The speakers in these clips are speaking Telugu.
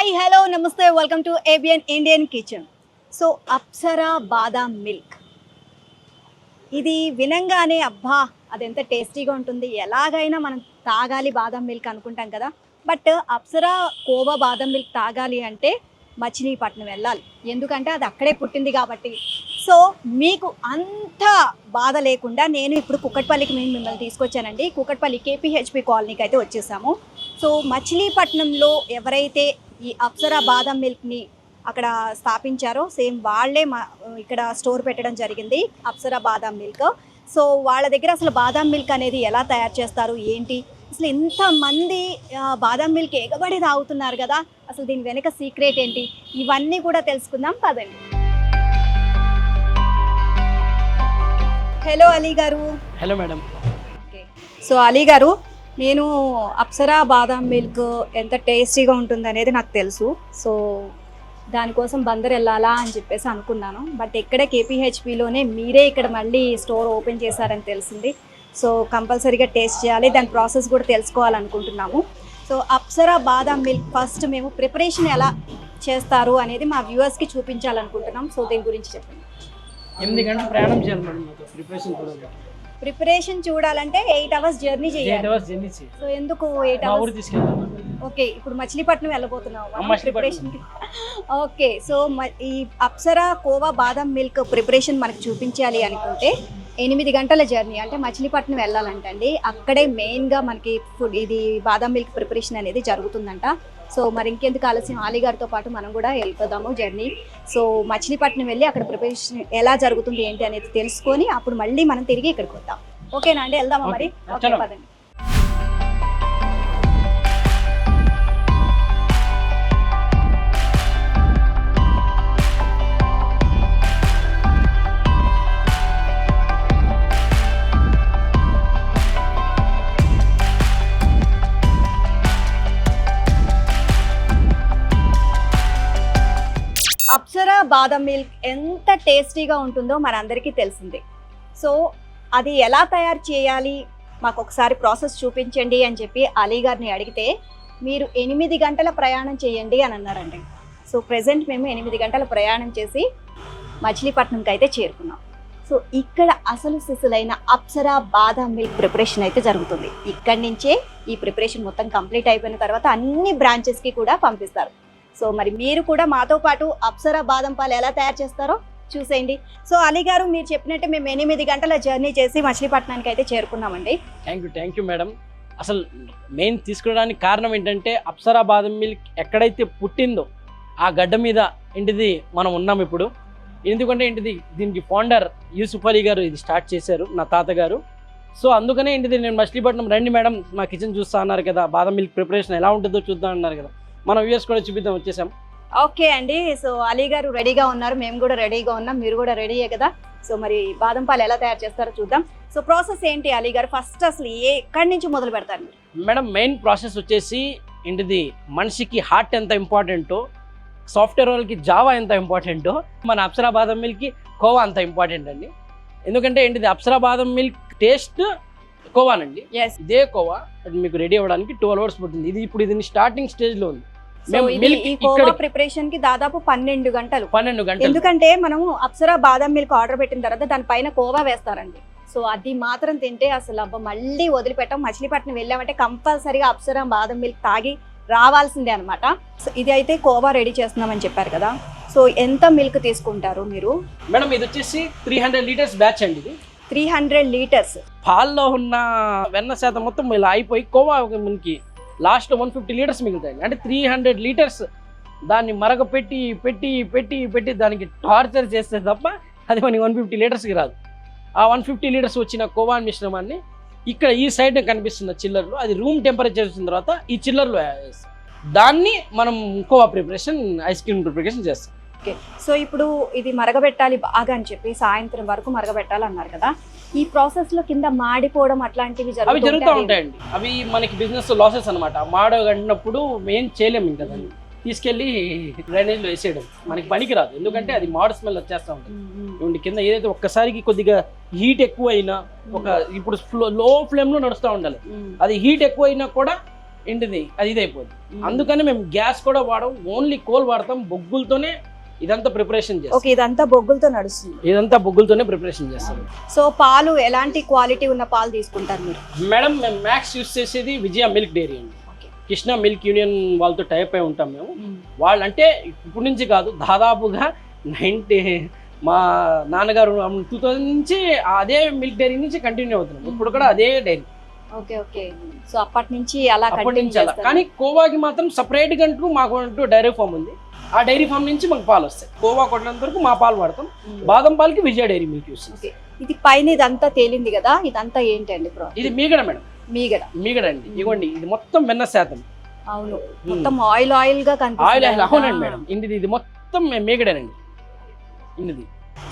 హాయ్ హలో నమస్తే welcome to ABN Indian kitchen. So Apsara badam milk, ఇది వినంగానే అబ్బా అది ఎంత టేస్టీగా ఉంటుంది, ఎలాగైనా మనం తాగాలి బాదాం మిల్క్ అనుకుంటాం కదా. But Apsara khoa badam milk తాగాలి అంటే మచిలీపట్నం వెళ్ళాలి, ఎందుకంటే అది అక్కడే పుట్టింది కాబట్టి. సో మీకు అంత బాధ లేకుండా నేను ఇప్పుడు కుకట్పల్లికి మిమ్మల్ని తీసుకొచ్చానండి. కుకట్పల్లి కేపీహెచ్పి కాలనీకి అయితే వచ్చేసాము. సో మచిలీపట్నంలో ఎవరైతే ఈ అప్సరా బాదాం మిల్క్ని అక్కడ స్థాపించారో సేమ్ వాళ్ళే ఇక్కడ స్టోర్ పెట్టడం జరిగింది, అప్సరా బాదాం మిల్క్. సో వాళ్ళ దగ్గర అసలు బాదాం మిల్క్ అనేది ఎలా తయారు చేస్తారు ఏంటి, అసలు ఇంతమంది బాదాం మిల్క్ ఎగబడి తాగుతున్నారు కదా, అసలు దీని వెనక సీక్రెట్ ఏంటి, ఇవన్నీ కూడా తెలుసుకుందాం పదండి. హలో అలీ గారు. Hello madam. Okay, so Ali గారు, నేను అప్సరా బాదాం మిల్క్ ఎంత టేస్టీగా ఉంటుంది అనేది నాకు తెలుసు. సో దానికోసం బందర్ వెళ్ళాలా అని చెప్పేసి అనుకున్నాను. బట్ ఇక్కడే కేపీహెచ్పిలోనే మీరే ఇక్కడ మళ్ళీ స్టోర్ ఓపెన్ చేశారని తెలిసింది. సో కంపల్సరీగా టేస్ట్ చేయాలి, దాని ప్రాసెస్ కూడా తెలుసుకోవాలనుకుంటున్నాము. సో అప్సరా బాదాం మిల్క్ ఫస్ట్ మేము ప్రిపరేషన్ ఎలా చేస్తారు అనేది మా వ్యూవర్స్కి చూపించాలనుకుంటున్నాం. సో దీని గురించి చెప్పండి. 8 గంటల ప్రయాణం చేయాలి మేడం. ప్రిపరేషన్ కూడా ప్రిపరేషన్ చూడాలంటే 8 hours జర్నీ చేయాలి. 8 hours జర్నీ చేయాలి. సో ఎందుకు 8 hours తీసుకెళ్తాం? ఓకే, ఇప్పుడు మచిలీపట్నం వెళ్ళబోతున్నాము ప్రిపరేషన్కి. ఓకే, సో ఈ అప్సరా కోవా బాదాం మిల్క్ ప్రిపరేషన్ మనకు చూపించాలి అనుకుంటే 8 గంటల జర్నీ, అంటే మచిలీపట్నం వెళ్ళాలంటండి. అక్కడే మెయిన్గా మనకి ఫుడ్ ఇది బాదాం మిల్క్ ప్రిపరేషన్ అనేది జరుగుతుందంట. సో మరి ఇంకెందుకు ఆలస్యం, అలీ గారితో పాటు మనం కూడా వెళ్ళిపోదాము జర్నీ. సో మచిలీపట్నం వెళ్ళి అక్కడ ప్రిపరేషన్ ఎలా జరుగుతుంది ఏంటి అనేది తెలుసుకొని అప్పుడు మళ్ళీ మనం తిరిగి ఇక్కడికి వద్దాం. ఓకేనా అండి, వెళ్దామా మరి? ఓకే పదండి. అప్సరా బాదాం మిల్క్ ఎంత టేస్టీగా ఉంటుందో మనందరికీ తెలిసిందే. సో అది ఎలా తయారు చేయాలి, మాకు ఒకసారి ప్రాసెస్ చూపించండి అని చెప్పి అలీ గారిని అడిగితే మీరు 8 గంటల ప్రయాణం చేయండి అని అన్నారండి. సో ప్రెజెంట్ మేము 8 గంటల ప్రయాణం చేసి మచిలీపట్నంకి అయితే చేరుకున్నాం. సో ఇక్కడ అసలు సిసలైన అప్సరా బాదాం మిల్క్ ప్రిపరేషన్ అయితే జరుగుతుంది. ఇక్కడి నుంచే ఈ ప్రిపరేషన్ మొత్తం కంప్లీట్ అయిపోయిన తర్వాత అన్ని బ్రాంచెస్కి కూడా పంపిస్తారు. సో మరి మీరు కూడా మాతో పాటు అప్సరా బాదం పాలు ఎలా తయారు చేస్తారో చూసేయండి. సో అలీ గారు, మీరు చెప్పినట్టే మేము 8 గంటల జర్నీ చేసి మచిలీపట్నానికి అయితే చేరుకున్నామండి. Thank you madam. అసలు మెయిన్ తీసుకోవడానికి కారణం ఏంటంటే అప్సరా బాదం మిల్క్ ఎక్కడైతే పుట్టిందో ఆ గడ్డ మీద ఏంటిది మనం ఉన్నాం ఇప్పుడు. ఎందుకంటే ఏంటిది దీనికి ఫౌండర్ యూసుఫ్ అలీ గారు ఇది స్టార్ట్ చేశారు, నా తాతగారు. సో అందుకనే ఏంటిది నేను మచిలీపట్నం రండి మేడం మా కిచెన్ చూస్తా అన్నారు కదా, బాదం మిల్క్ ప్రిపరేషన్ ఎలా ఉంటుందో చూద్దాం అన్నారు కదా, మనం వ్యూవర్స్ కూడా చూపిద్దాం వచ్చేసాం. ఓకే అండి, సో అలీ గారు రెడీగా ఉన్నారు, మేము కూడా రెడీగా ఉన్నాం, మీరు కూడా రెడీయే కదా. సో మరి బాదం పాలు ఎలా తయారు చేస్తారో చూద్దాం. సో ప్రాసెస్ ఏంటి అలీ గారు, ఫస్ట్ అసలు ఎక్కడి నుంచి మొదలు పెడతారు మేడం? మెయిన్ ప్రాసెస్ వచ్చేసి ఏంటిది, మనిషికి హార్ట్ ఎంత ఇంపార్టెంటో, సాఫ్ట్వేర్ వాళ్ళకి జావా ఎంత ఇంపార్టెంటో, మన అప్సరా బాదం మిల్క్కి కోవా అంత ఇంపార్టెంట్ అండి. ఎందుకంటే ఏంటిది అప్సరా బాదం మిల్క్ టేస్ట్ కోవానండి. ఇదే కోవా మీకు రెడీ అవ్వడానికి 12 hours పడుతుంది. ఇది ఇప్పుడు ఇది స్టార్టింగ్ స్టేజ్లో ఉంది. ప్రిపరేషన్ కి దాదాపు 12 గంటలు. ఎందుకంటే మనము అప్సరా బాదం మిల్క్ ఆర్డర్ పెట్టిన తర్వాత దానిపైన కోవా వేస్తారండి. సో అది మాత్రం తింటే అసలు అబ్బా మళ్ళీ వదిలిపెట్టాం. మచిలీపట్నం వెళ్ళామంటే కంపల్సరీగా అప్సరా బాదం మిల్క్ తాగి రావాల్సిందే అనమాట. సో ఇది అయితే కోవా రెడీ చేస్తున్నామని చెప్పారు కదా, సో ఎంత మిల్క్ తీసుకుంటారు మీరు? మేడం ఇది వచ్చేసి 300 లీటర్స్ బ్యాచ్ అండి. ఇది 300 లీటర్స్. పాల్లో ఉన్న వెన్న శాతం మొత్తం ఇలా అయిపోయి కోవా మనకి లాస్ట్లో 150 లీటర్స్ మిగులుతాయి. అంటే 300 లీటర్స్ దాన్ని మరగపెట్టి పెట్టి పెట్టి పెట్టి దానికి టార్చర్ చేస్తే తప్ప అది మనకి 150 లీటర్స్కి రాదు. ఆ 150 లీటర్స్ వచ్చిన కోవా మిశ్రమాన్ని ఇక్కడ ఈ సైడ్ కనిపిస్తున్న చిల్లర్లో, అది రూమ్ టెంపరేచర్ వచ్చిన తర్వాత ఈ చిల్లర్లో దాన్ని మనం khoa preparation, ice cream preparation చేస్తాం. ఓకే, సో ఇప్పుడు ఇది మరగబెట్టాలి బాగా అని చెప్పి సాయంత్రం వరకు మరగబెట్టాలి అన్నారు కదా, ఈ ప్రాసెస్ లో కింద మాడిపోవడం అట్లాంటివి జరుగుతూ ఉంటాయండి. అవి మనకి బిజినెస్ లాసెస్ అనమాట. మాడగట్టినప్పుడు ఏం చేయలేము, ఇంకా దాన్ని తీసుకెళ్లి డ్రైనేజ్లో వేసేయడం మనకి పనికి రాదు. ఎందుకంటే అది మాడ్ స్మెల్ వచ్చేస్తూ ఉంటుంది. కింద ఏదైతే ఒక్కసారికి కొద్దిగా హీట్ ఎక్కువ అయినా, ఒక ఇప్పుడు లో ఫ్లేమ్లో నడుస్తూ ఉండాలి, అది హీట్ ఎక్కువ అయినా కూడా ఏంటిది అది ఇదైపోద్ది. అందుకని మేము గ్యాస్ కూడా వాడం, ఓన్లీ కోల్ వాడతాం. బొగ్గులతోనే ఇదంతా ప్రిపరేషన్ చేస్తాం. ఓకే, ఇదంతా బొగ్గులతో నడుస్తుంది. ఇదంతా బొగ్గులతోనే ప్రిపరేషన్ చేస్తాం. సో పాలు ఎలాంటి క్వాలిటీ ఉన్న పాలు తీసుకుంటారు మీరు? మేడం మేము మ్యాక్స్ యూస్ చేసేది విజయ మిల్క్ డైరీ అండి. కృష్ణా మిల్క్ యూనియన్ వాళ్ళతో టైప్ అయి ఉంటాం మేము. వాళ్ళు అంటే ఇప్పటి నుంచి కాదు, దాదాపుగా మా నాన్నగారు 2000 నుంచి అదే మిల్క్ డైరీ నుంచి కంటిన్యూ అవుతున్నాం. ఇప్పుడు కూడా అదే డైరీ. Okay okay. సో అప్పటి నుంచి అలా అప్పటి నుంచి అలా. కానీ కోవాకి మాత్రం సపరేట్ అంటూ మాకు అంటూ డైరీ ఫామ్ ఉంది. ఆ డైరీ ఫామ్ నుంచి మాకు పాలు వస్తాయి. కోవా కొట్టినంత వరకు మా పాలు వాడతాం. బాదం పాలకి విజయ డైరీ మిల్క్ యూస్. ఇది పైన ఇదంతా తేలింది కదా, ఇదంతా ఏంటండి? ఇది మీగడ మేడం. మీగడ అండి. ఇదిగోండి, ఇది మొత్తం వెన్న శాతం. అవును, మొత్తం ఆయిల్ ఆయిల్ గా ఆయిల్ ఆయిల్. అవునండి మేడం. ఇది మొత్తం మీగడేనండి. ఇది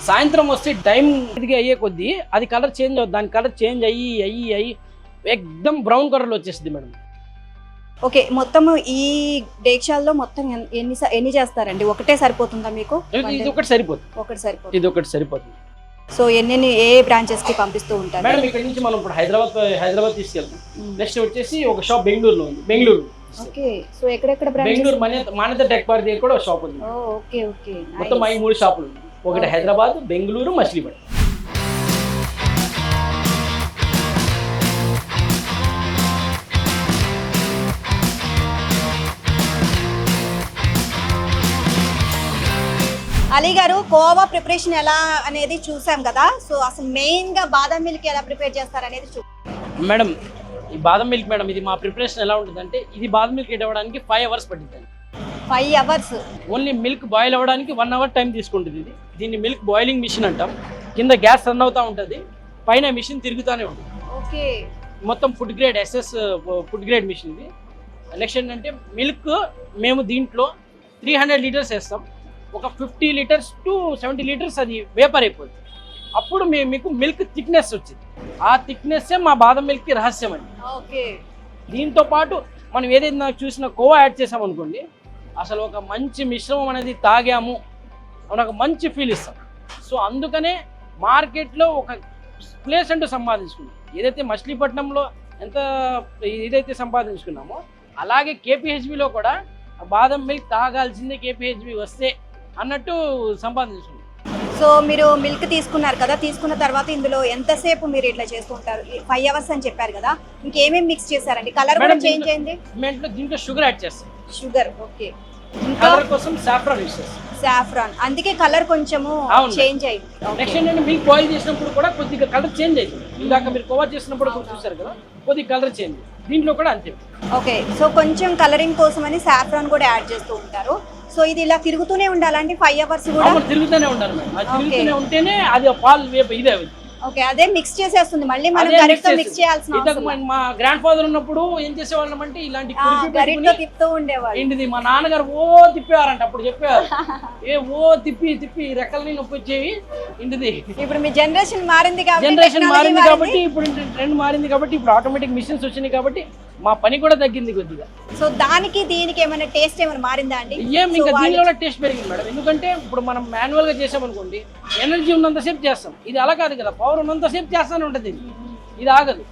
సాయంత్రం వస్తే టైం ఇదిగా అయ్యే కొద్దీ అది కలర్ చేంజ్ అవుతుంది. దాని కలర్ చేంజ్ అయ్యి ఎక్దమ్ బ్రౌన్ కలర్లో వచ్చేస్తుంది మేడం. ఓకే, మొత్తం ఈ డేక్షాల్లో మొత్తం ఎన్ని చేస్తారండి? ఒకటే సరిపోతుందా మీకు? ఇది ఒకటి సరిపోతుంది. ఇది ఒకటి సరిపోతుంది. సో ఏ బ్రాంచెస్ కి పంపిస్తూ ఉంటారు మేడం? ఇక్కడ నుంచి మనం ఇప్పుడు హైదరాబాద్ తీసుకెళ్తాం. నెక్స్ట్ వచ్చేసి ఒక షాప్ బెంగళూరులో ఉంది. బెంగళూరు. ఓకే. సో ఎక్కడెక్కడ బ్రాంచెస్? బెంగళూరు మాన్యత టెక్ పార్క్ దగ్గర కూడా ఒక షాప్ ఉంది. Okay okay. మొత్తం 3 షాపులు ఉన్నాయి. ఒకటి హైదరాబాద్, బెంగళూరు, మచిలీపట్నం. అలీ గారు, కోవా ప్రిపరేషన్ ఎలా అనేది చూసాం కదా. సో అసలు మెయిన్ గా బాదం మిల్క్ ఎలా ప్రిపేర్ చేస్తారు అనేది మేడం, ఈ బాదం మిల్క్ మేడం, ఇది మా ప్రిపరేషన్ ఎలా ఉంటుందంటే, ఇది బాదం మిల్క్ అవ్వడానికి 5 hours పట్టిందండి. 5 hours? ఓన్లీ మిల్క్ బాయిల్ అవ్వడానికి 1 hour టైం తీసుకుంటుంది. దీన్ని మిల్క్ బాయిలింగ్ మిషన్ అంటాం. కింద గ్యాస్ రన్ అవుతూ ఉంటుంది, పైన మిషన్ తిరుగుతూనే ఉంటుంది. ఓకే. మొత్తం food grade SS food grade machine ఇది. నెక్స్ట్ ఏంటంటే మిల్క్ మేము దీంట్లో 300 liters వేస్తాం. ఒక 50 liters to 70 liters అది వేపర్ అయిపోతుంది. అప్పుడు మీకు మిల్క్ థిక్నెస్ వచ్చింది. ఆ థిక్నెస్సే మా బాదం మిల్క్కి రహస్యం అండి. ఓకే. దీంతో పాటు మనం ఏదైనా చూసిన కోవా యాడ్ చేసామనుకోండి, అసలు ఒక మంచి మిశ్రమం అనేది తాగాము అని ఒక మంచి ఫీల్ ఇస్తాం. సో అందుకనే మార్కెట్లో ఒక ప్లేస్ అంటూ సంపాదించుకున్నాం. ఏదైతే మచిలీపట్నంలో ఎంత ఏదైతే సంపాదించుకున్నామో, అలాగే KPHBలో కూడా బాదం మిల్క్ తాగాల్సిందే, KPHB వస్తే అన్నట్టు సంపాదించుకున్నాం. సో మీరు మిల్క్ తీసుకున్నారు కదా, తీసుకున్న తర్వాత ఇందులో ఎంతసేపు మీరు ఇట్లా చేస్తూ ఉంటారు? 5 hours అని చెప్పారు కదా, ఇంకేమేమి మిక్స్ చేశారండి? కలర్ కూడా చేంజ్ అయింది. దీంట్లో షుగర్ యాడ్ చేస్తాం. షుగర్. ఓకే. కలర్ కోసం సాఫ్రాన్ యూస్ చేస్తాం. సాఫ్రాన్, అందుకే కలర్ కొంచెము చేంజ్ అయింది. నెక్స్ట్ ఏంటంటే మిల్క్ బాయిల్ చేసినప్పుడు కూడా కొద్దిగా కలర్ చేంజ్ అయింది. ఇందాక మీరు కోవా చేసినప్పుడు చూసారు కదా, కొద్దిగా కలర్ చేంజ్. దీంట్లో కూడా అంతే. ఓకే. సో కొంచెం కలరింగ్ కోసం అని సాఫ్రాన్ కూడా యాడ్ చేస్తూ ఉంటారు. సో ఇది ఇలా తిరుగుతూనే ఉండాలండి 5 hours కూడా? తిరుగుతూనే ఉండాలి మేడం. అది తిరుగుతూనే ఉంటేనే అది పాలు ఇదే. ఓకే, అదే మిక్స్ చేసేస్తుంది. మళ్ళీ మనం గరిటతో మిక్స్ చేయాల్సిన అవసరం లేదు. మా గ్రాండ్ ఫాదర్ ఉన్నప్పుడు ఏం చేసేవాళ్ళం అంటే ఇలాంటి గరిటతో తిప్పుతూ ఉండేవాళ్ళు. ఏంటిది మా నాన్నగారు తిప్పేవారంట. అప్పుడు చెప్పేవారు, తిప్పి రెక్కలని నొప్పి వచ్చేవి. ఇంటిది ఇప్పుడు మీ జనరేషన్ మారింది కాబట్టి, ఇప్పుడు ట్రెండ్ మారింది కాబట్టి, ఇప్పుడు ఆటోమేటిక్ మిషన్స్ వచ్చినాయి కాబట్టి మా పని కూడా తగ్గింది కొద్దిగా. సో దానికి దీనికి ఏమైనా టేస్ట్ ఏమైనా మారిందా అండి? ఇంకా దీనిలో టేస్ట్ పెరిగింది మేడం. ఎందుకంటే ఇప్పుడు మనం మాన్యువల్ గా చేసామనుకోండి, ఎనర్జీ ఉన్నంతసేపు చేస్తాం. ఇది అలా కాదు కదా, పవర్ ఉన్నంతసేపు చేస్తానే ఉంటుంది. ఇది ఆగదు.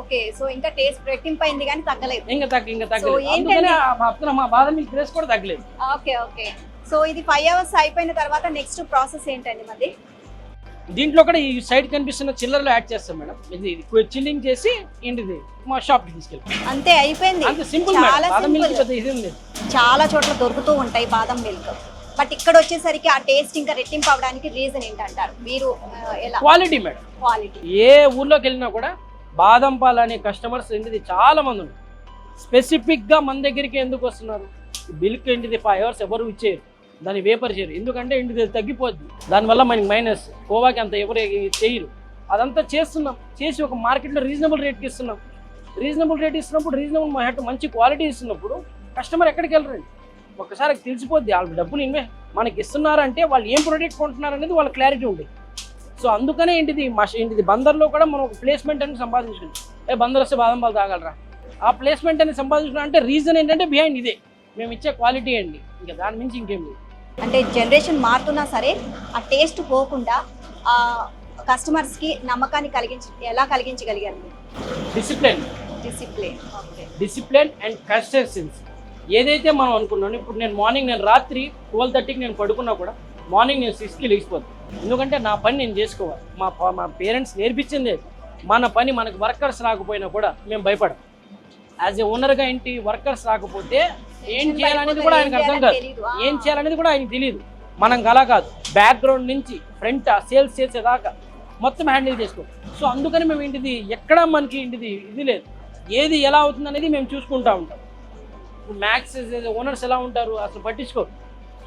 ఓకే. సో ఇంకా టేస్ట్ రెట్టింపు అయింది కానీ తగ్గలేదు. ఇంకా తగ్గలేదు. మా బాదం మిల్క్ టేస్ట్ కూడా తగ్గలేదు. Okay okay. సో ఇది 5 hours అయిపోయిన తర్వాత నెక్స్ట్ ప్రాసెస్ ఏంటండి మరి? దీంట్లో కూడా ఈ సైడ్ కనిపిస్తున్న చిల్లర్లో యాడ్ చేస్తాం మేడం. ఇది చిల్లింగ్ చేసి ఏంటిది మా షాప్ కి తీసుకెళ్తాం. అంతే, అయిపోయింది. అంతే సింపుల్. చాలా చోట్ల దొరుకుతూ ఉంటాయి బాదం మిల్క్, బట్ ఇక్కడ వచ్చేసరికి ఆ టేస్ట్ ఇంకా రెట్టింపు అవడానికి రీజన్ ఏంటంటారు మీరు? ఎలా? Quality madam. క్వాలిటీ. ఏ ఊర్లోకి వెళ్ళినా కూడా బాదం పాలు అనే కస్టమర్స్ ఏంటిది చాలా మంది ఉన్నారు. స్పెసిఫిక్ గా మన దగ్గరికి ఎందుకు వస్తున్నారు? మిల్క్ ఏంటిది 5 hours ఎవరు ఇచ్చేయరు, దాన్ని వేపర్ చేయరు. ఎందుకంటే ఇంటిది తగ్గిపోద్ది, దానివల్ల మనకి మైనస్. కోవాకి అంత ఎవరు చేయరు. అదంతా చేస్తున్నాం, చేసి ఒక మార్కెట్లో రీజనబుల్ రేట్కి ఇస్తున్నాం. రీజనబుల్ రేట్ ఇస్తున్నప్పుడు, మంచి క్వాలిటీ ఇస్తున్నప్పుడు కస్టమర్ ఎక్కడికి వెళ్ళరండి, ఒక్కసారి తెలిసిపోద్ది. వాళ్ళు డబ్బులు మనకి ఇస్తున్నారంటే వాళ్ళు ఏం ప్రొడక్ట్ కొంటున్నారు అనేది వాళ్ళ క్లారిటీ ఉంటుంది. సో అందుకనే ఏంటిది బందర్లో కూడా మనం ఒక ప్లేస్మెంట్ అనేది సంపాదించుకున్నాం. బందర్ వస్తే బాదం పాలు తాగలరా, ఆ ప్లేస్మెంట్ అనేది సంపాదించుకున్నాం అంటే రీజన్ ఏంటంటే బిహైండ్ ఇదే, మేము ఇచ్చే క్వాలిటీ అండి. ఇంకా దాని మించి ఇంకేం లేదు. అంటే జనరేషన్ మారుతున్నా సరే ఆ టేస్ట్ పోకుండా కస్టమర్స్కి నమ్మకాన్ని ఎలా కలిగించగలిగారు? Discipline. Discipline. Okay. Discipline and consistency. ఏదైతే మనం అనుకున్నాను, ఇప్పుడు నేను రాత్రి 12:30కి నేను పడుకున్నా కూడా మార్నింగ్ నేను 6కి లేచిపోతాను. ఎందుకంటే నా పని నేను చేసుకోవాలి. మా పేరెంట్స్ నేర్పించింది మన పని. మనకు వర్కర్స్ రాకపోయినా కూడా మేము భయపడం. యాజ్ ఏ ఓనర్గా ఏంటి, వర్కర్స్ రాకపోతే ఏం చేయాలనేది కూడా ఆయనకు అర్థం కాదు, ఏం చేయాలనేది కూడా ఆయనకు తెలియదు. మనం అలా కాదు, బ్యాక్గ్రౌండ్ నుంచి ఫ్రంట్ సేల్స్ చేసేదాకా మొత్తం హ్యాండిల్ చేసుకో. సో అందుకని మేము ఏంటిది ఎక్కడ మనకి ఏంటిది ఇది లేదు, ఏది ఎలా అవుతుంది అనేది మేము చూసుకుంటూ ఉంటాం. ఇప్పుడు మ్యాక్స్ ఓనర్స్ ఎలా ఉంటారు, అసలు పట్టించుకోరు.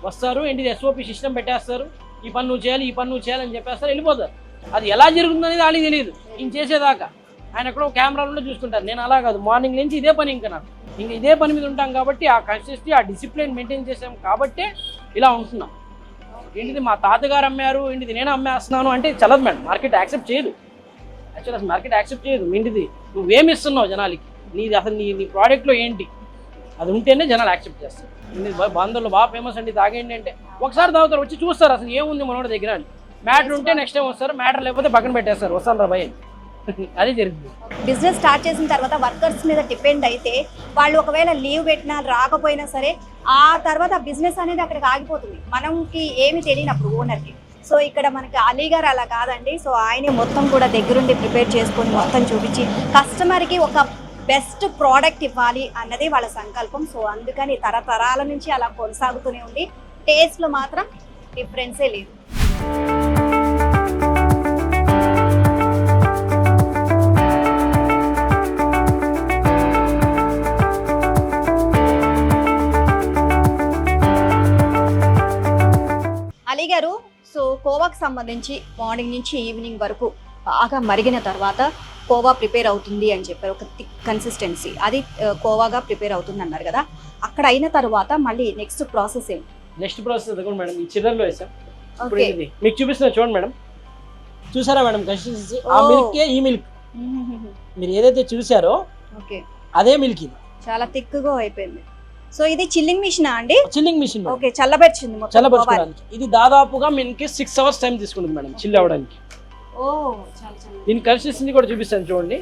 వస్తారు ఏంటిది SOP సిస్టమ్ పెట్టేస్తారు, ఈ పని నువ్వు చేయాలి, ఈ పని నువ్వు చేయాలని చెప్పేస్తారు, వెళ్ళిపోతారు. అది ఎలా జరుగుతుంది అనేది వాళ్ళకి తెలియదు ఇంక చేసేదాకా. ఆయన ఎక్కడో కెమెరాలో చూసుకుంటారు. నేను అలా కాదు, మార్నింగ్ నుంచి ఇదే పని, ఇంకా నాకు ఇంకా ఇదే పని మీద ఉంటాం కాబట్టి ఆ కన్సిస్టెన్సీ ఆ డిసిప్లిన్ మెయింటైన్ చేసాం కాబట్టి ఇలా ఉంటున్నాం. ఏంటిది మా తాతగారు అమ్మారు, ఏంటిది నేను అమ్మేస్తున్నాను అంటే చల్లదు మేడం, మార్కెట్ యాక్సెప్ట్ చేయదు. యాక్చువల్ అసలు మార్కెట్ యాక్సెప్ట్ చేయదు. ఏంటిది నువ్వేమి ఇస్తున్నావు జనాలకి, నీది అసలు నీ ప్రోడక్ట్లో ఏంటి, అది ఉంటేనే జనాలు యాక్సెప్ట్ చేస్తారు. బంధువులు బాగా ఫేమస్ అండి, తాగేయండి అంటే ఒకసారి తాగుతారు, వచ్చి చూస్తారు అసలు ఏముంది మనోడి దగ్గర అని. మ్యాటర్ ఉంటే నెక్స్ట్ టైం వస్తారు, మ్యాటర్ లేకపోతే పక్కన పెట్టేస్తారు, వస్తాను రా భయ్. అదే జరుగుతుంది. బిజినెస్ స్టార్ట్ చేసిన తర్వాత వర్కర్స్ మీద డిపెండ్ అయితే వాళ్ళు ఒకవేళ లీవ్ పెట్టినా రాకపోయినా సరే ఆ తర్వాత బిజినెస్ అనేది అక్కడికి ఆగిపోతుంది, మనకి ఏమి తెలియనప్పుడు ఓనర్కి. సో ఇక్కడ మనకి అలీ గారు అలా కాదండి. సో ఆయనే మొత్తం కూడా దగ్గరుండి ప్రిపేర్ చేసుకొని మొత్తం చూపించి కస్టమర్కి ఒక బెస్ట్ ప్రోడక్ట్ ఇవ్వాలి అన్నది వాళ్ళ సంకల్పం. సో అందుకని తరతరాల నుంచి అలా కొనసాగుతూనే ఉంది. టేస్ట్లో మాత్రం డిఫరెన్సే లేదు. అలీ గారు, సో కోవాకి సంబంధించి మార్నింగ్ నుంచి ఈవినింగ్ వరకు బాగా మరిగిన తర్వాత కోవా ప్రిపేర్ అవుతుంది అని చెప్పారు. ఒక థిక్ కన్సిస్టెన్సీ అది కోవాగా ప్రిపేర్ అవుతుంది అన్నారు కదా. అక్కడ అయిన తర్వాత మళ్ళీ నెక్స్ట్ ప్రాసెస్ ఏంటి? నెక్స్ట్ ప్రాసెస్ అదొకటి మేడం, ఈ చిల్లర్లో వేసాం. ఇప్పుడు ఇది మీకు చూపిస్తున్నా చూడండి మేడం, చూసారా మేడం కన్సిస్టెన్సీ? ఆ మిల్క్ ఈ మిల్క్ మీరు ఏదైతే చూసారో ఓకే అదే మిల్క్ ఇది. చాలా థిక్గా అయిపోయింది. సో ఇది చిల్లింగ్ మిషన్ అండి? Chilling machine. ఓకే, చల్లబెట్టింది మొత్తం. చల్లబెట్టుకోవడానికి ఇది దాదాపుగా మనకి 6 hours టైం తీసుకుంటుంది మేడం చిల్ అవ్వడానికి. ఓ చాలా చాలా. దీని కన్సిస్టెన్సీ కూడా చూపిస్తాను చూడండి.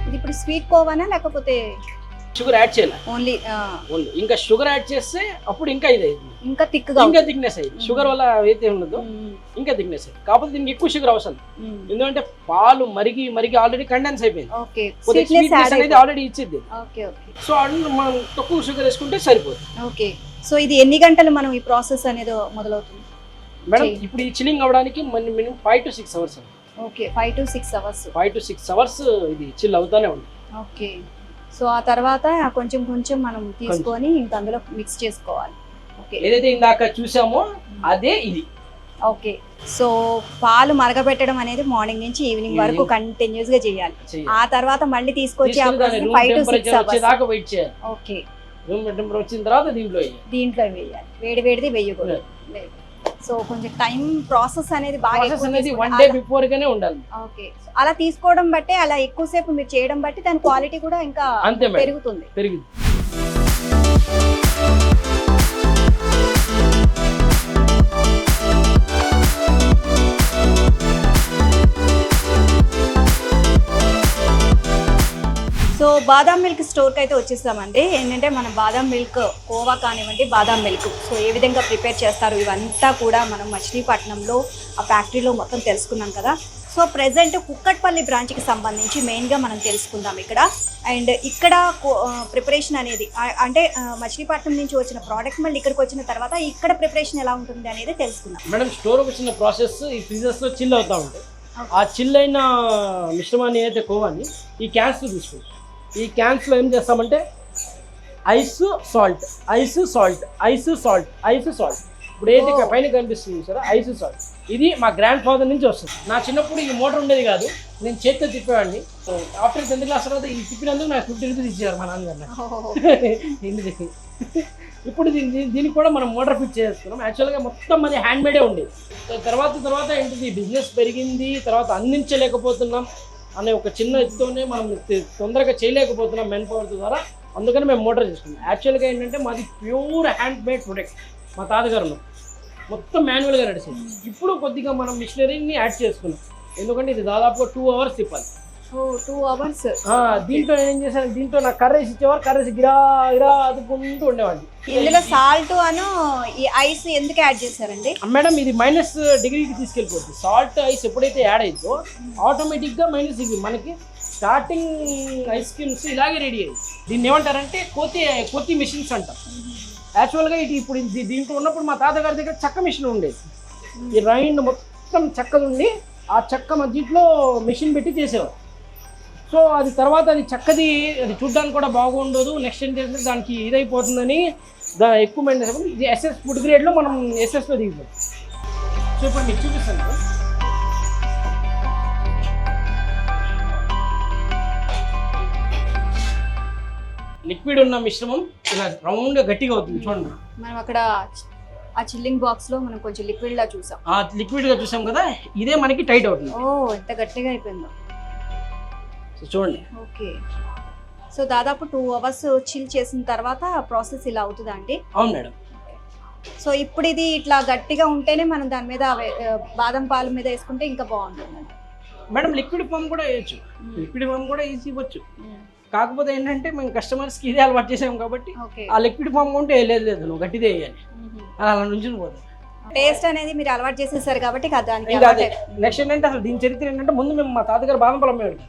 ఇది ఇప్పుడు స్వీట్ కోవానా లేకపోతే షుగర్ యాడ్ చేయాలి? ఓన్లీ ఇంకా షుగర్ యాడ్ చేస్తే అప్పుడు ఇంకా ఇది ఇంకా థిక్గా, ఇంకా థిక్నెస్ అయ్యింది. షుగర్ వల్ల అయితే ఉండదు, ఇంకా థిక్నెస్ అయ్యింది. కాకపోతే దీనికి ఎక్కువ షుగర్ అవసరం, ఎందుకంటే పాలు మరిగి మరిగి ఆల్రెడీ కండెన్స్ అయిపోయింది, అనేది ఆల్రెడీ ఇచ్చింది. సో మనం తక్కువ షుగర్ వేసుకుంటే సరిపోతుంది. ఓకే. సో ఇది ఎన్ని గంటలు మనం ఈ ప్రాసెస్ అనేది మొదలవుతుంది మేడం? ఇప్పుడు ఈ చిల్లింగ్ అవ్వడానికి minimum 5 to 6 hours. Okay, 5 to 6 hours. 5 to 6 hours ఇది చిల్ అవుతానే ఉంది. ఓకే. సో ఆ తర్వాత కొంచెం కొంచెం మనం తీసుకొని ఇంకా అందులో మిక్స్ చేసుకోవాలి. ఓకే, ఏదైతే ఇందాక చూసామో అదే ఇది. ఓకే. సో పాలు మరగబెట్టడం అనేది మార్నింగ్ నుంచి ఈవినింగ్ వరకు కంటిన్యూస్ గా చేయాలి. ఆ తర్వాత మళ్ళీ తీసుకొచ్చి 5 to 6 hours వెయిట్ చేయాలి. ఓకే, రూమ్ టెంపరేచర్ వచ్చిన తర్వాత దీంట్లో వేయాలి. వేడిది వేయకూడదు. సో కొంచెం టైం ప్రాసెస్ అనేది బాగా 1 day బిఫోర్ గానే ఉండాలి. ఓకే, అలా తీసుకోవడం బట్టి అలా ఎక్కువసేపు మీరు చేయడం బట్టి దాని క్వాలిటీ కూడా ఇంకా పెరుగుతుంది. సో బాదాం మిల్క్ స్టోర్కి అయితే వచ్చేసామండి. ఏంటంటే మన బాదాం మిల్క్ కోవా కానివ్వండి, బాదాం మిల్క్ సో ఏ విధంగా ప్రిపేర్ చేస్తారు ఇవంతా కూడా మనం మచిలీపట్నంలో ఆ ఫ్యాక్టరీలో మొత్తం తెలుసుకున్నాం కదా. సో ప్రెజెంట్ కుక్కట్పల్లి బ్రాంచ్కి సంబంధించి మెయిన్గా మనం తెలుసుకుందాం ఇక్కడ. అండ్ ఇక్కడ ప్రిపరేషన్ అనేది అంటే మచిలీపట్నం నుంచి వచ్చిన ప్రోడక్ట్ మళ్ళీ ఇక్కడికి వచ్చిన తర్వాత ఇక్కడ ప్రిపరేషన్ ఎలా ఉంటుంది అనేది తెలుసుకుందాం. మేడం, స్టోర్కి వచ్చిన ప్రాసెస్ ఈ ఫ్రీజర్స్లో చిల్ అవుతూ ఉంటాయి. ఆ చిల్ అయిన మిశ్రమాన్ని అయితే కోవాన్ని ఈ క్యాన్స్లో తీసుకుంటాం. ఈ క్యాన్స్లో ఏం చేస్తామంటే ice salt, ice salt, ice salt, ice salt. ఇప్పుడు ఏంటి పైన కనిపిస్తుంది సార్, ఐస్ సాల్ట్. ఇది మా గ్రాండ్ ఫాదర్ నుంచి వస్తుంది. నా చిన్నప్పుడు ఈ మోటార్ ఉండేది కాదు, నేను చేతితో తిప్పేవాడిని. ఆఫ్టర్ 10th class తర్వాత ఇది తిప్పినందుకు నాకు 50 rupees ఇచ్చారు మా నాన్నగారు. ఇప్పుడు దీనికి కూడా మనం మోటార్ ఫిట్ చేసుకున్నాం. యాక్చువల్గా మొత్తం అది హ్యాండ్మేడే ఉండేది. తర్వాత ఏంటిది బిజినెస్ పెరిగింది, తర్వాత అందించలేకపోతున్నాం అనే ఒక చిన్న ఎత్తుతోనే మనం తొందరగా చేయలేకపోతున్నాం మెన్ పవర్ ద్వారా. అందుకని మేము మోటార్ చేసుకున్నాం. యాక్చువల్గా ఏంటంటే మాది ప్యూర్ హ్యాండ్మేడ్ ప్రొడక్ట్. మా తాతగారు మొత్తం మాన్యువల్గా నడిచేది. ఇప్పుడు కొద్దిగా మనం మిషనరీని యాడ్ చేసుకున్నాం, ఎందుకంటే ఇది దాదాపుగా 2 hours తిప్పాలి. 2 hours. దీంట్లో ఏం చేశాను, దీంట్లో నాకు కర్రేసి ఇచ్చేవారు, కర్రేసి గిరా గిరా అదుకుంటూ ఉండేవాడిని. ఇందులో సాల్ట్ అను ఈ ఐస్ ఎందుకు యాడ్ చేశారండి? మేడం ఇది -డిగ్రీకి తీసుకెళ్ళిపోతుంది. సాల్ట్ ఐస్ ఎప్పుడైతే యాడ్ అయిందో ఆటోమేటిక్గా -డిగ్రీ మనకి స్టార్టింగ్ ఐస్ క్రీమ్స్ ఇలాగే రెడీ అయ్యింది. దీన్ని ఏమంటారంటే కోతి మిషన్స్ అంటాం. యాక్చువల్గా ఇది ఇప్పుడు దీంట్లో ఉన్నప్పుడు మా తాతగారి దగ్గర చెక్క మిషన్ ఉండేది. ఈ రైండ్ మొత్తం చెక్కది ఉండి ఆ చెక్క మధ్యలో మిషన్ పెట్టి చేసేవారు. సో అది తర్వాత అది చెక్కది అది చూడ్డానికి కూడా బాగుండదు, నెక్స్ట్ ఏం చేస్తే దానికి ఇదైపోతుందని ఎక్కువ మెయింటైన్ ఇది ఎస్ఎస్ ఫుడ్ గ్రేడ్లో మనం ఎస్ఎస్లో దిగుతాం. సో ఇప్పుడు మీకు చూపిస్తాను. లిక్విడ్ ఉన్న మిశ్రమం ఇలా రౌండ్గా గట్టిగా అవుతుంది చూడండి. మనం అక్కడ ఆ చిల్లింగ్ బాక్స్ లో మనం కొంచెం లిక్విడ్ లా చూసాం. ఆ లిక్విడ్గా చూసాం కదా, ఇదే మనకి టైట్ అవుతుంది. ఓ ఎంత గట్టిగా అయిపోయిందో. సో చూడండి. ఓకే, సో దాదాపు 2 hours చిల్ చేసిన తర్వాత ప్రాసెస్ ఇలా అవుతుందా అండి? అవును మేడం. సో ఇప్పుడు ఇది ఇట్లా గట్టిగా ఉంటేనే మనం దాని మీద బాదం పాలు మీద వేసుకుంటే ఇంకా బాగుంటుంది మేడం. లిక్విడ్ ఫామ్ కూడా వేయచ్చు, లిక్విడ్ ఫామ్ కూడా ఈజీ ఇవ్వచ్చు. కాకపోతే ఏంటంటే మేము కస్టమర్స్కి ఇదే అలవాటు చేసాం కాబట్టి ఆ లిక్విడ్ ఫామ్ ఉంటే లేదు నువ్వు గట్టిదే వేయాలి అలా నుంచి పోతుంది. టేస్ట్ అనేది మీరు అలవాటు చేసేసారు కాబట్టి ఇంకా అదే. నెక్స్ట్ ఏంటంటే అసలు దీని చరిత్ర ఏంటంటే, ముందు మేము మా తాతగారు బాదం పాలు అమ్మేవారు,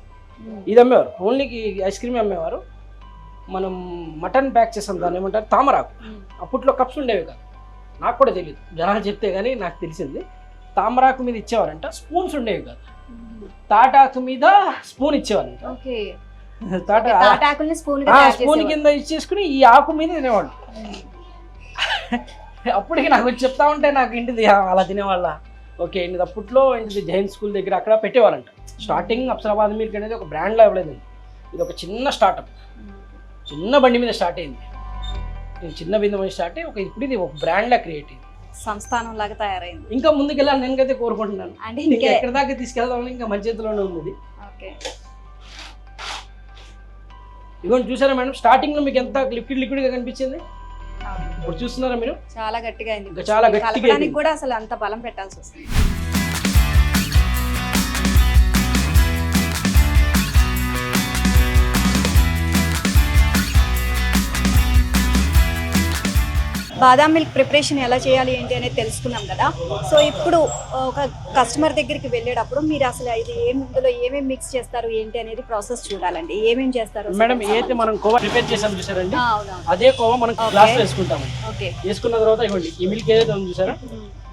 ఇది అమ్మేవారు, ఓన్లీ ఐస్ క్రీమ్ అమ్మేవారు. మనం మటన్ ప్యాక్ చేసాం, దాన్ని ఏమంటారు తామరాకు. అప్పట్లో కప్స్ ఉండేవి కాదు, నాకు కూడా తెలియదు, జనాలు చెప్తే కానీ నాకు తెలిసింది. తామరాకు మీద ఇచ్చేవారంట, స్పూన్స్ ఉండేవి కాదు. తాటాకు మీద స్పూన్ ఇచ్చేవారంట. స్పూన్ కింద ఇచ్చేసుకుని ఈ ఆకు మీద తినేవాళ్ళు. అప్పటికి నాకు చెప్తా ఉంటే నాకు ఇంటిది అలా తినేవాళ్ళ. ఓకే, ఇంటిది అప్పట్లో ఇంటిది జైన్ స్కూల్ దగ్గర అక్కడ పెట్టేవారంట. స్టార్టింగ్ అప్సరాబాద్ మిల్క్ అనేది ఒక బ్రాండ్లో ఇవ్వలేదండి, ఇది ఒక చిన్న స్టార్ట్అప్, చిన్న బండి మీద స్టార్ట్ అయింది. నేను చిన్న బిందు మీద స్టార్ట్ అయ్యి ఇప్పుడు ఇది ఒక బ్రాండ్లా క్రియేట్ అయింది, సంస్థానం లాగా తయారైంది. ఇంకా ముందుకు వెళ్ళాలి నేనైతే కోరుకుంటున్నాను. అంటే ఇంకా ఎక్కడి దాకా తీసుకెళ్దామని ఇంకా మన చేతిలోనే ఉంది. ఓకే, ఇదిగోండి చూసారా మేడం, స్టార్టింగ్ లో మీకు ఎంత లిక్విడ్ గా కనిపించింది, ఇప్పుడు చూస్తున్నారా మీరు? చాలా గట్టిగా అయింది, ఇంకా చాలా గట్టిగా కూడా అసలు అంత బలం పెట్టాల్సి వస్తుంది. బాదాం మిల్క్ ప్రిపరేషన్ ఎలా చేయాలి ఏంటి అనేది తెలుసుకున్నాం కదా. సో ఇప్పుడు ఒక కస్టమర్ దగ్గరికి వెళ్ళేటప్పుడు మీరు అసలు ఇది ఇందులో ఏమేమి మిక్స్ చేస్తారు ఏంటి అనేది ప్రాసెస్ చూడాలండి. ఏమేమి చేస్తారు మేడం? ఏదైతే మనం కోవా ప్రిపేర్ చేసాం చూసారండి, అదే కోవా మనం గ్లాస్ లో వేసుకుంటాము. ఓకే, వేసుకున్న తర్వాత ఇవ్వండి ఈ మిల్క్ ఏదైతే ఉంది చూసారా,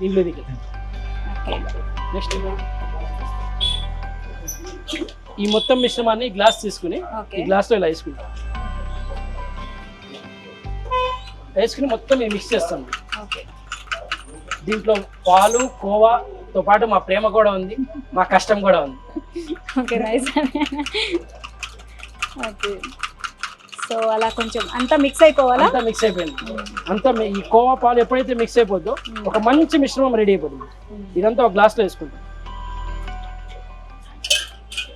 దీంట్లో దిగి నెక్స్ట్ ఈ మొత్తం మిశ్రమాన్ని గ్లాస్ తీసుకుని ఈ గ్లాస్ లో ఇలా వేసుకుంటాం. వేసుకుని మొత్తం మేము మిక్స్ చేస్తాం. దీంట్లో పాలు కోవాతో పాటు మా ప్రేమ కూడా ఉంది, మా కష్టం కూడా ఉంది. Okay, nice. ఓకే, సో అలా కొంచెం అంతా మిక్స్ అయిపోవాలా? అంతా మిక్స్ అయిపోయింది, అంతా ఈ కోవా పాలు ఎప్పుడైతే మిక్స్ అయిపోద్దో ఒక మంచి మిశ్రమం రెడీ అయిపోతుంది. ఇదంతా ఒక గ్లాస్లో వేసుకుంటాం.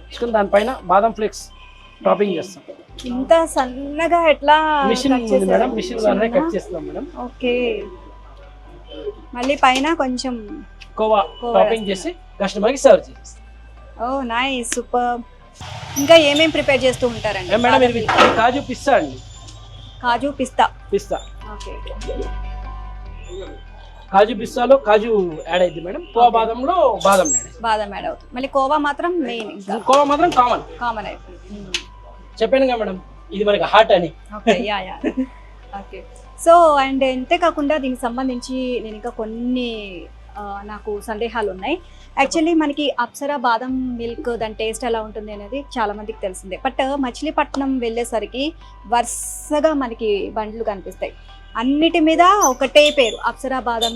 వేసుకుని దానిపైన బాదం ఫ్లేక్స్ టాపింగ్ చేస్తాం. ఇంత సన్నగా ఎట్లా? మిషన్ ఉంది మేడం, మిషన్ ద్వారా కట్ చేస్తాం మేడం. ఓకే, మళ్ళీ పైన కొంచెం కోవా టాపింగ్ చేసి కస్టమర్కి సర్వ్ చేస్తాం. ఓ నైస్, సూపర్. ఇంకా ఏమేం ప్రిపేర్ చేస్తూ ఉంటారండి మేడం? ఇది కాజు పిస్తా అండి. కాజు పిస్తా. ఓకే, కాజు పిస్తాలో కాజు యాడ్ అయింది మేడం, కోవా బాదంలో బాదం యాడ్ అవుతుంది. మళ్ళీ కోవా మాత్రం మెయిన్, కోవా మాత్రం కామన్ అయిపోయింది. చెప్పాను కదా మేడం, ఇది మనకి హార్ట్ అని. ఓకే, సో అండ్ అంతేకాకుండా దీనికి సంబంధించి నేను ఇంకా కొన్ని నాకు సందేహాలు ఉన్నాయి. యాక్చువల్లీ మనకి అప్సరా బాదం మిల్క్ దాని టేస్ట్ ఎలా ఉంటుంది అనేది చాలా మందికి తెలిసిందే. బట్ మచిలీపట్నం వెళ్ళేసరికి వరుసగా మనకి బండ్లు కనిపిస్తాయి, అన్నిటి మీద ఒకటే పేరు అప్సరా బాదం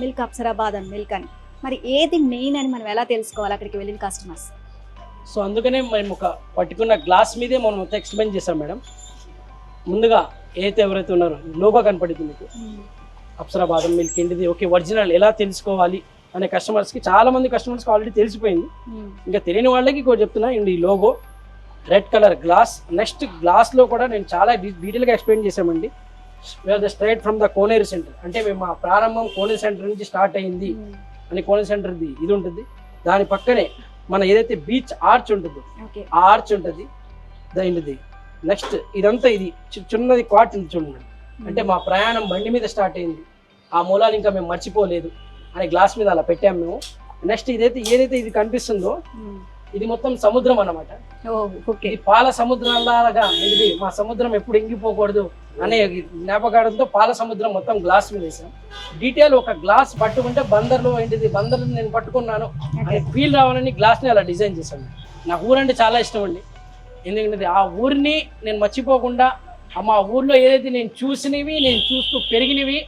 మిల్క్ అని. మరి ఏది మెయిన్ అని మనం ఎలా తెలుసుకోవాలి అక్కడికి వెళ్ళిన కస్టమర్స్? సో అందుకనే మేము ఒక పర్టికులర్ గ్లాస్ మీదే మనం మొత్తం ఎక్స్ప్లెయిన్ చేసాం మేడం. ముందుగా ఎవరైతే ఉన్నారో లోగో కనపడుతుంది మీకు, అప్సరా బాదం మిల్క్ ఏంటిది, ఓకే ఒరిజినల్ ఎలా తెలుసుకోవాలి అనే కస్టమర్స్కి, చాలా మంది కస్టమర్స్కి ఆల్రెడీ తెలిసిపోయింది. ఇంకా తెలియని వాళ్ళకి కూడా చెప్తున్నా, ఈ logo red colour glass. Next గ్లాస్లో కూడా నేను చాలా డీటెయిల్గా ఎక్స్ప్లెయిన్ చేసామండి. Straight from the Koneru centre. అంటే మేము మా ప్రారంభం కోనేరు సెంటర్ నుంచి స్టార్ట్ అయ్యింది అని కోనేరు సెంటర్ ఇది ఉంటుంది. దాని పక్కనే మన ఏదైతే బీచ్ ఆర్చ్ ఉంటుందో ఆ ఆర్చ్ ఉంటుంది. ఇది నెక్స్ట్ ఇదంతా ఇది చిన్నది క్వార్ట్ ఉంది చూడండి. అంటే మా ప్రయాణం బండి మీద స్టార్ట్ అయింది, ఆ మూలాలు ఇంకా మేము మర్చిపోలేదు అని గ్లాస్ మీద అలా పెట్టాము మేము. నెక్స్ట్ ఏదైతే ఇది కనిపిస్తుందో ఇది మొత్తం సముద్రం అన్నమాట. ఇది పాల సముద్రంలాగా ఇది మా సముద్రం ఎప్పుడు ఇంగిపోకూడదు అనే జ్ఞాపకాడంతో పాల సముద్రం మొత్తం గ్లాస్ మీద వేసాం. డీటెయిల్ ఒక గ్లాస్ పట్టుకుంటే బందర్లో బందర్లో నేను పట్టుకున్నాను అనే ఫీల్ రావాలని గ్లాస్ని అలా డిజైన్ చేశాను. నాకు ఊరంటే చాలా ఇష్టం అండి. ఎందుకంటే ఆ ఊరిని నేను మర్చిపోకుండా మా ఊర్లో ఏదైతే నేను చూసినవి నేను చూస్తూ పెరిగినవి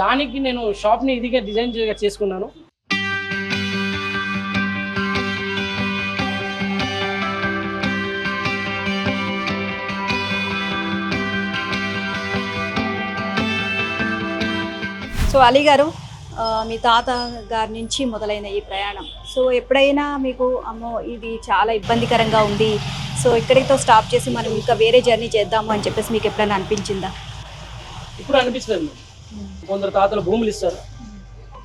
దానికి నేను షాప్ని ఇదిగా డిజైన్ చేసుకున్నాను. సో అలీ గారు, మీ తాత గారి నుంచి మొదలైన ఈ ప్రయాణం, సో ఎప్పుడైనా మీకు అమ్మో ఇది చాలా ఇబ్బందికరంగా ఉంది, సో ఇక్కడితో స్టాప్ చేసి మనం ఇంకా వేరే జర్నీ చేద్దాము అని చెప్పేసి మీకు ఎప్పుడైనా అనిపించిందా? ఇప్పుడు అనిపిస్తుంది. కొందరు తాతలు భూములు ఇస్తారు,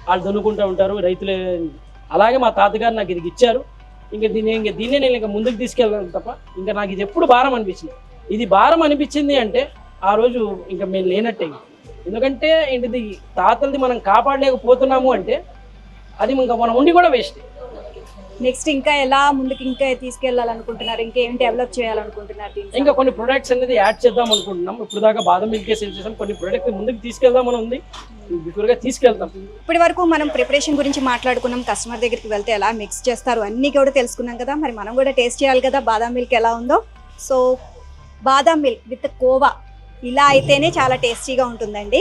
వాళ్ళు దున్నుకుంటూ ఉంటారు రైతులే. అలాగే మా తాతగారు నాకు ఇది ఇచ్చారు. దీన్నే నేను ఇంకా ముందుకు తీసుకెళ్ళాను తప్ప ఇంకా నాకు ఇది ఎప్పుడు భారం అనిపించింది. ఇది భారం అనిపించింది అంటే ఆ రోజు ఇంకా మేము లేనట్టే. ఎందుకంటే ఏంటిది తాతలది మనం కాపాడలేకపోతున్నాము అంటే అది ఇంకా మనం ఉండి కూడా వేస్ట్. నెక్స్ట్ ఇంకా ఎలా ముందుకు ఇంకా తీసుకెళ్లాలనుకుంటున్నారు? ఇంకేం డెవలప్ చేయాలనుకుంటున్నారు? ఇంకా కొన్ని ప్రొడక్ట్స్ అనేది యాడ్ చేద్దాం అనుకుంటున్నాం. ఇప్పుడు దాకా బాదం మిల్క్ సేల్ చేసాం, కొన్ని ప్రొడక్ట్ ముందుకు తీసుకెళ్దామని ఉంది, బిఫోర్గా తీసుకెళ్తాం. ఇప్పటి వరకు మనం ప్రిపరేషన్ గురించి మాట్లాడుకున్నాం, కస్టమర్ దగ్గరికి వెళ్తే ఎలా మిక్స్ చేస్తారు అన్నీ కూడా తెలుసుకున్నాం కదా. మరి మనం కూడా టేస్ట్ చేయాలి కదా బాదం మిల్క్ ఎలా ఉందో. సో బాదం మిల్క్ విత్ కోవా ఇలా అయితేనే చాలా టేస్టీగా ఉంటుందండి.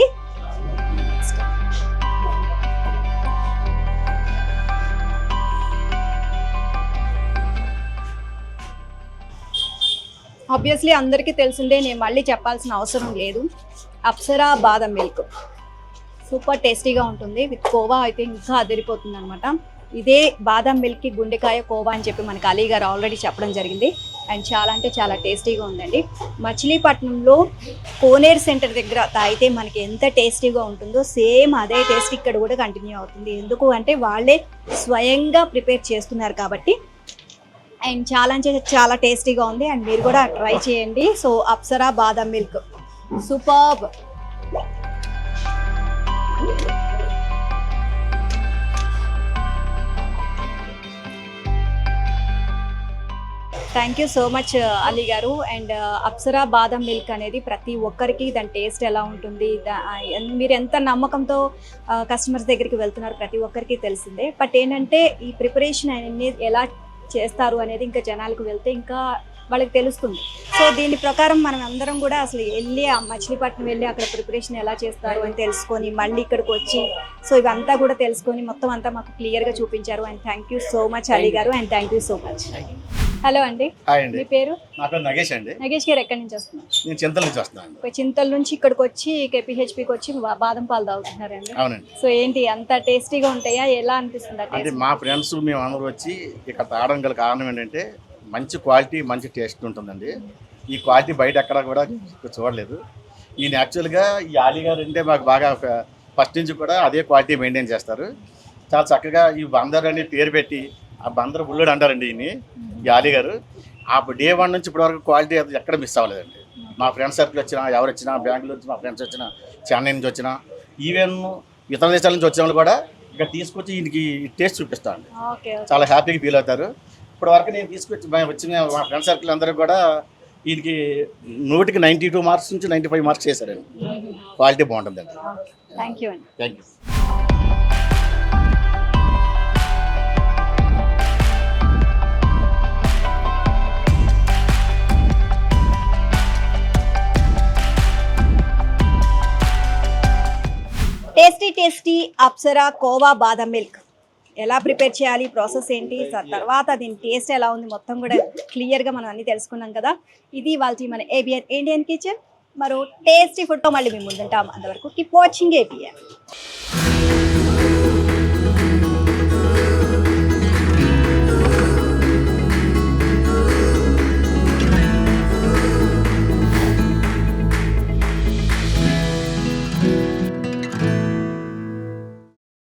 ఆబ్వియస్లీ అందరికీ తెలిసిందే, నేను మళ్ళీ చెప్పాల్సిన అవసరం లేదు. అప్సరా బాదం మిల్క్ సూపర్ టేస్టీగా ఉంటుంది. విత్ కోవా అయితే ఇంకా అదిరిపోతుంది అనమాట. ఇదే బాదం మిల్క్కి గుండెకాయ కోవా అని చెప్పి మనకు అలీ గారు ఆల్రెడీ చెప్పడం జరిగింది. అండ్ చాలా అంటే చాలా టేస్టీగా ఉందండి. మచిలీపట్నంలో కోనేరు సెంటర్ దగ్గర తాగితే మనకి ఎంత టేస్టీగా ఉంటుందో సేమ్ అదే టేస్ట్ ఇక్కడ కూడా కంటిన్యూ అవుతుంది. ఎందుకు అంటే వాళ్ళే స్వయంగా ప్రిపేర్ చేస్తున్నారు కాబట్టి. అండ్ చాలా అంటే చాలా టేస్టీగా ఉంది. అండ్ మీరు కూడా ట్రై చేయండి. సో అప్సరా బాదం milk superb. Thank you so much Ali garu. And Apsara బాదం మిల్క్ అనేది ప్రతి ఒక్కరికి దాని టేస్ట్ ఎలా ఉంటుంది, మీరు ఎంత నమ్మకంతో కస్టమర్స్ దగ్గరికి వెళ్తున్నారు ప్రతి ఒక్కరికి తెలిసిందే. బట్ ఏంటంటే ఈ ప్రిపరేషన్ అనేది ఎలా చేస్తారు అనేది ఇంకా జనాలకు వెళ్తే ఇంకా వాళ్ళకి తెలుస్తుంది. సో దీని ప్రకారం మనం అందరం కూడా అసలు వెళ్ళి మచిలీపట్నం వెళ్ళి అక్కడ ప్రిపరేషన్ ఎలా చేస్తారు అని తెలుసుకొని మళ్ళీ ఇక్కడికి వచ్చి సో ఇవంతా కూడా తెలుసుకొని మొత్తం అంతా మాకు క్లియర్గా చూపించారు. And thank you so much Ali garu. And thank you so much. Hello అండి, మీ పేరు? నా పేరు నగేష్ అండి. నగేష్ గారు ఎక్కడి నుంచి వస్తున్నారు? నేను చింతల నుంచి వస్తున్నాను. చింతల నుంచి ఇక్కడికి వచ్చి కేపీహెచ్పీకి వచ్చి బాదం పాలు తాగుతున్నారండి. అవునండి. సో ఏంటి అంత టేస్టీగా ఉంటాయా, ఎలా అనిపిస్తుంది? అంటే మా ఫ్రెండ్స్ మేము అందరూ వచ్చి ఇక్కడ తాగడం గల కారణం ఏంటంటే మంచి క్వాలిటీ మంచి టేస్ట్ ఉంటుందండి. ఈ క్వాలిటీ బయట ఎక్కడ కూడా చూడలేదు. ఈయన యాక్చువల్గా ఈ అలీ గారు అంటే మాకు బాగా ఫస్ట్ నుంచి కూడా అదే క్వాలిటీ మెయింటైన్ చేస్తారు. చాలా చక్కగా ఈ బందర్ అని పేరు పెట్టి ఆ బందర్ బుల్లుడు అంటారండి ఈయన, ఈ అలీ గారు. ఆ డే 1 నుంచి ఇప్పటివరకు క్వాలిటీ ఎక్కడ మిస్ అవ్వలేదండి. మా ఫ్రెండ్స్ సర్కిల్ వచ్చినా, ఎవరు వచ్చినా, బెంగళూరు నుంచి మా ఫ్రెండ్స్ వచ్చినా, చెన్నై నుంచి వచ్చినా, ఈవెన్ ఇతర దేశాల నుంచి వచ్చిన వాళ్ళు కూడా ఇక్కడ తీసుకొచ్చి ఈయనకి టేస్ట్ చూపిస్తామండి. చాలా హ్యాపీగా ఫీల్ అవుతారు. ఇప్పటి వరకు నేను తీసుకొచ్చి వచ్చిన మా ఫ్రెండ్ సర్కిల్ అందరూ కూడా ఈయనకి 100కి 92 మార్క్స్ నుంచి 95 మార్క్స్ చేశారండి. క్వాలిటీ బాగుంటుందండి. థ్యాంక్ యూ అండి. Thank you. Tasty Apsara khoa బాదం మిల్క్ ఎలా ప్రిపేర్ చేయాలి, ప్రాసెస్ ఏంటి, తర్వాత దీని టేస్ట్ ఎలా ఉంది మొత్తం కూడా క్లియర్గా మనం అన్ని తెలుసుకున్నాం కదా. ఇది వాళ్ళ మన ఏబిఎన్ ఇండియన్ కిచెన్. మరో టేస్టీ ఫుడ్తో మళ్ళీ మేము ముందుంటాం. అంతవరకు కీప్ వాచింగ్ ఏబిఎన్.